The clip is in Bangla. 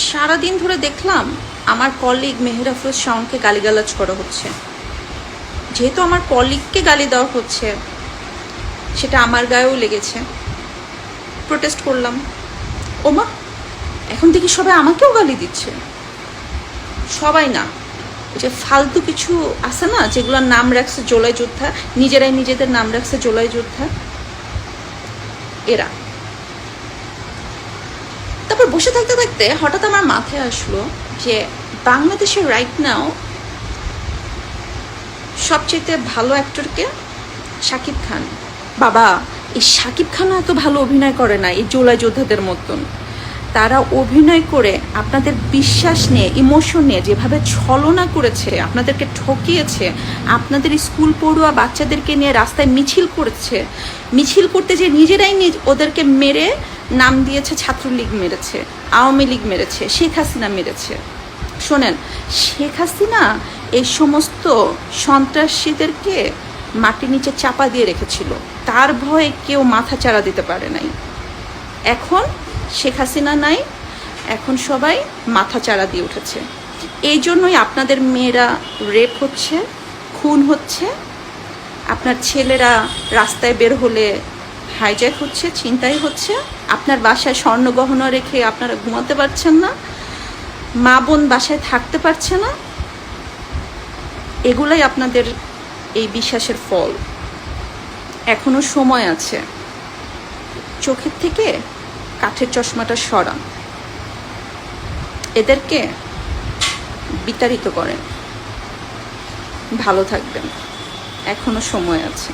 সারাদিন ধরে দেখলাম আমার কলিগ মেহের আফরোজ শাওনকে গালিগালাজ করা হচ্ছে। যেহেতু আমার কলিগকে গালি দেওয়া হচ্ছে, সেটা আমার গায়েও লেগেছে। প্রোটেস্ট করলাম। ওমা, এখন দেখি সবাই আমাকেও গালি দিচ্ছে। সবাই না, যে ফালতু কিছু আছে না, যেগুলোর নাম রাখছে জোলাই যোদ্ধা, নিজেরাই নিজেদের নাম রাখছে জোলাই যোদ্ধা, এরা। তারপর বসে থাকতে থাকতে হঠাৎ আমার মাথায় আসলো যে বাংলাদেশের রাইট নাও সবচেয়ে ভালো অ্যাক্টরকে শাকিব খান। বাবা, এই শাকিব খানও এত ভালো অভিনয় করে না এই জোলাই যোদ্ধাদের মতন। তারা অভিনয় করে আপনাদের বিশ্বাস নিয়ে, ইমোশন নিয়ে যেভাবে ছলনা করেছে, আপনাদেরকে ঠকিয়েছে, আপনাদের স্কুল পড়ুয়া বাচ্চাদেরকে নিয়ে রাস্তায় মিছিল করেছে, মিছিল করতে যে নিজেরাই ওদেরকে মেরে নাম দিয়েছে ছাত্রলীগ মেরেছে, আওয়ামী লীগ মেরেছে, শেখ হাসিনা মেরেছে। শোনেন, শেখ হাসিনা এই সমস্ত সন্ত্রাসীদেরকে মাটির নিচে চাপা দিয়ে রেখেছিল, তার ভয়ে কেউ মাথা চাড়া দিতে পারে নাই। এখন শেখ হাসিনা নাই, এখন সবাই মাথা চাড়া দিয়ে উঠেছে। এই জন্যই আপনাদের মেয়েরা রেপ হচ্ছে, খুন হচ্ছে, আপনার ছেলেরা রাস্তায় বের হলে হাইজ্যাক হচ্ছে, ছিনতাই হচ্ছে, আপনার বাসায় স্বর্ণ গহনা রেখে আপনারা ঘুমাতে পারছেন না, মা বোন বাসায় থাকতে পারছে না। এগুলাই আপনাদের এই বিশ্বাসের ফল। এখনো সময় আছে, চোখের থেকে কাঠের চশমাটা সরান, এদেরকে বিতাড়িত করেন। ভালো থাকবেন, এখনো সময় আছে।